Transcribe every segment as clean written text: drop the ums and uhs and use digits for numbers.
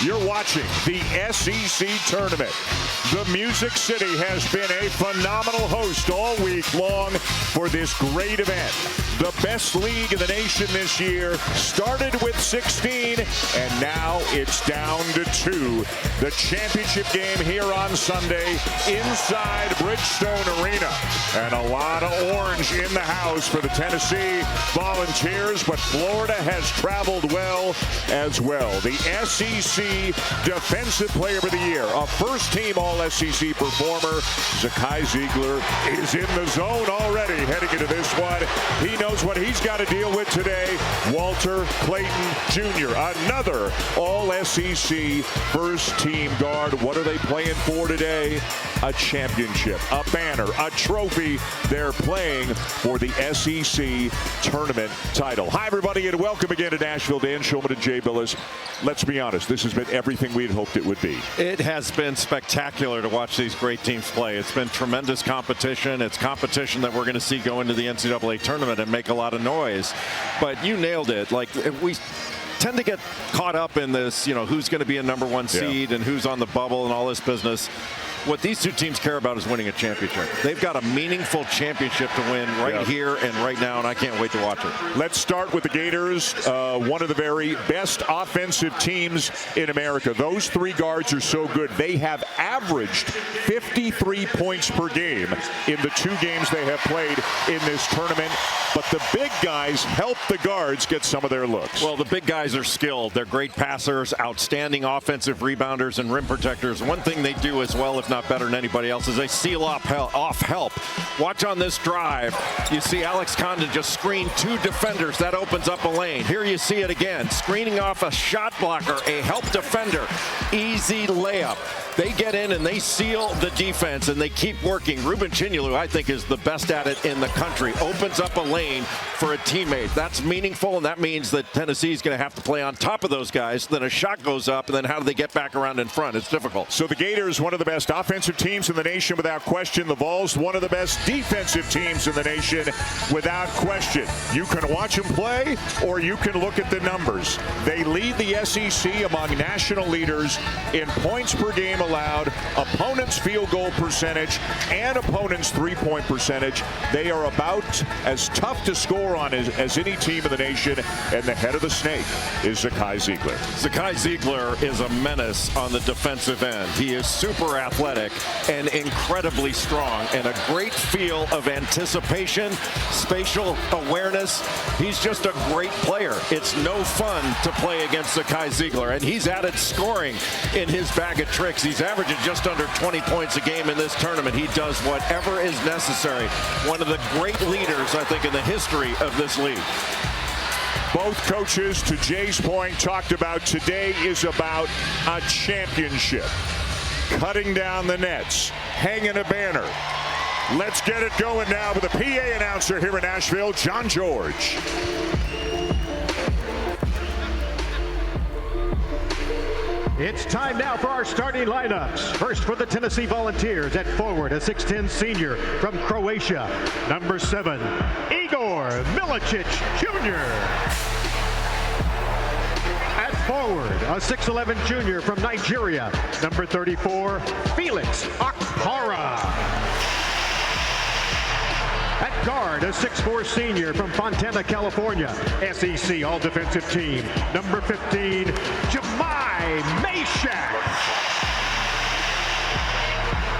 You're watching the SEC Tournament. The Music City has been a phenomenal host all week long for this great event. The best league in the nation this year started with 16, and now it's down to 2. The championship game here on Sunday inside Bridgestone Arena. And a lot of orange in the house for the Tennessee Volunteers, but Florida has traveled well as well. The SEC Defensive Player of the Year, a first-team All-SEC performer, Zakai Ziegler, is in the zone already heading into this one. He knows what he's got to deal with today. Walter Clayton Jr., another All-SEC first-team guard. What are they playing for today? A championship, a banner, a trophy. They're playing for the SEC Tournament title. Hi, everybody, and welcome again to Nashville. Dan Schulman and Jay Billis. Let's be honest, this has been everything we'd hoped it would be. It has been spectacular to watch these great teams play. It's been tremendous competition. It's competition that we're going to see go into the NCAA tournament and make a lot of noise. But you nailed it. Like, we tend to get caught up in this, you know, who's going to be a #1 seed and who's on the bubble and all this business. What these two teams care about is winning a championship. They've got a meaningful championship to win right here and right now, and I can't wait to watch it. Let's start with the Gators, one of the very best offensive teams in America. Those three guards are so good. They have averaged 53 points per game in the 2 games they have played in this tournament. But the big guys help the guards get some of their looks. Well, the big guys are skilled. They're great passers, outstanding offensive rebounders, and rim protectors. One thing they do as well, if not better than anybody else, is they seal off help. Watch on this drive. You see Alex Condon just screen 2 defenders. That opens up a lane. Here you see it again. Screening off a shot blocker, a help defender. Easy layup. They get in and they seal the defense, and they keep working. Ruben Chinyelu, I think, is the best at it in the country. Opens up a lane for a teammate. That's meaningful, and that means that Tennessee is going to have to play on top of those guys. Then a shot goes up, and then how do they get back around in front? It's difficult. So the Gators, one of the best offensive teams in the nation without question. The Vols, one of the best defensive teams in the nation without question. You can watch them play, or you can look at the numbers. They lead the SEC among national leaders in points per game allowed, opponents' field goal percentage, and opponents' three-point percentage. They are about as tough to score on as any team in the nation, and the head of the snake is Zakai Ziegler. Zakai Ziegler is a menace on the defensive end. He is super athletic and incredibly strong, and a great feel of anticipation, spatial awareness. He's just a great player. It's no fun to play against Zakai Ziegler, and he's added scoring in his bag of tricks. He's averaging just under 20 points a game in this tournament. He does whatever is necessary. One of the great leaders, I think, in the history of this league. Both coaches, to Jay's point, talked about today is about a championship. Cutting down the nets, hanging a banner. Let's get it going now with the PA announcer here in Nashville, John George. It's time now for our starting lineups. First for the Tennessee Volunteers, at forward, a 6'10 senior from Croatia, number 7, Igor Milicic Jr. At forward, a 6'11 junior from Nigeria, number 34, Felix Akpara. At guard, a 6'4 senior from Fontana, California, SEC All-Defensive Team, number 15, Jemai Mashak.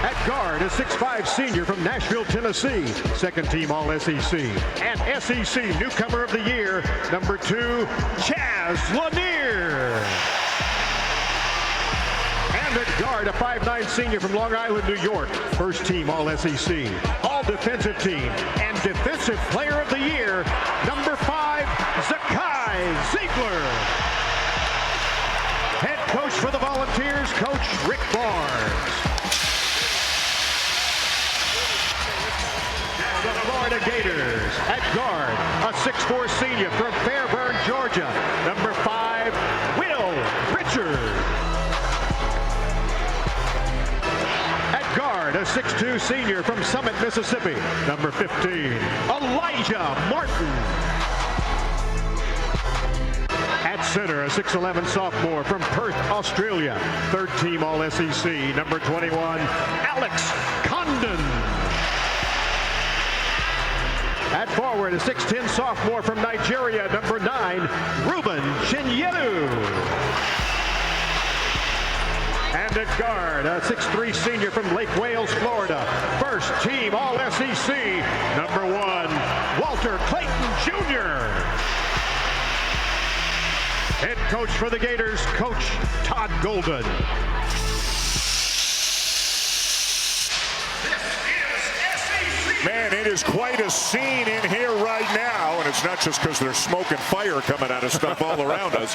At guard, a 6'5 senior from Nashville, Tennessee, second team All-SEC. And SEC Newcomer of the Year, number 2, Chaz Lanier. And at guard, a 5'9 senior from Long Island, New York, first team All-SEC, All-Defensive Team, and Defensive Player of the Year, number 5, Zakai Ziegler. Head coach for the Volunteers, Coach Rick Barnes. The Florida Gators, at guard, a 6'4 senior from Fairburn, Georgia, number 5, Will Richard. At guard, a 6'2 senior from Summit, Mississippi, number 15, Elijah Martin. At center, a 6'11 sophomore from Perth, Australia. Third team All-SEC, number 21, Alex Condon. At forward, a 6'10 sophomore from Nigeria, number 9, Ruben Chinyeru. And at guard, a 6'3 senior from Lake Wales, Florida. First team All-SEC, number 1, Walter Clayton Jr. Head coach for the Gators, Coach Todd Golden. Man, it is quite a scene in here right now, and it's not just because there's smoke and fire coming out of stuff all around us.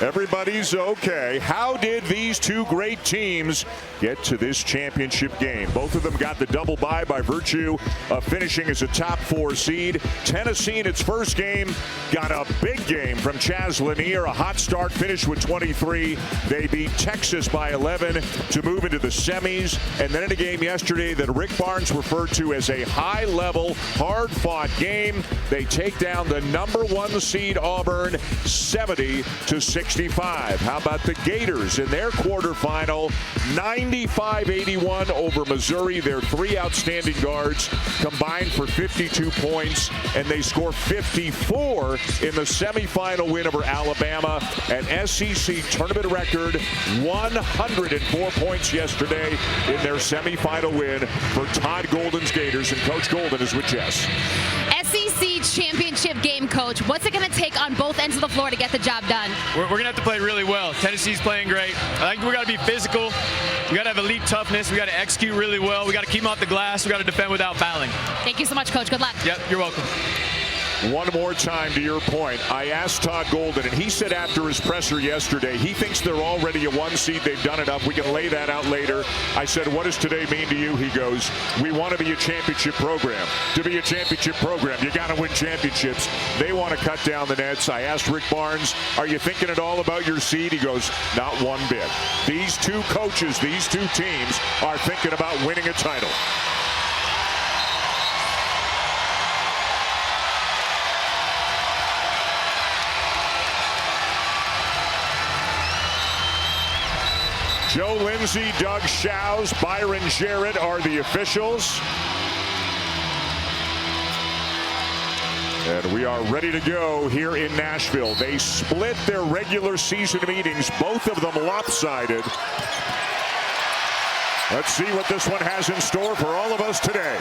Everybody's okay. How did these two great teams get to this championship game? Both of them got the double bye by virtue of finishing as a top 4 seed. Tennessee in its first game got a big game from Chaz Lanier, a hot start, finished with 23. They beat Texas by 11 to move into the semis, and then in a game yesterday that Rick Barnes referred to as a high-level, hard-fought game, they take down the number 1 seed Auburn 70-65. How about the Gators in their quarterfinal? 95-81 over Missouri. Their 3 outstanding guards combined for 52 points, and they score 54 in the semifinal win over Alabama. An SEC tournament record 104 points yesterday in their semifinal win for Todd Golden's Gators. And Coach Golden is with Jess. SEC championship game, Coach. What's it going to take on both ends of the floor to get the job done? We're going to have to play really well. Tennessee's playing great. I think we got to be physical. We got to have elite toughness. We got to execute really well. We got to keep them off the glass. We got to defend without fouling. Thank you so much, Coach. Good luck. Yep, you're welcome. One more time to your point. I asked Todd Golden, and he said after his presser yesterday, he thinks they're already a 1 seed. They've done enough. We can lay that out later. I said, what does today mean to you? He goes, we want to be a championship program. To be a championship program, you got to win championships. They want to cut down the nets. I asked Rick Barnes, are you thinking at all about your seed? He goes, not one bit. These two coaches, these two teams are thinking about winning a title. Joe Lindsay, Doug Shows, Byron Jarrett are the officials. And we are ready to go here in Nashville. They split their regular season meetings, both of them lopsided. Let's see what this one has in store for all of us today.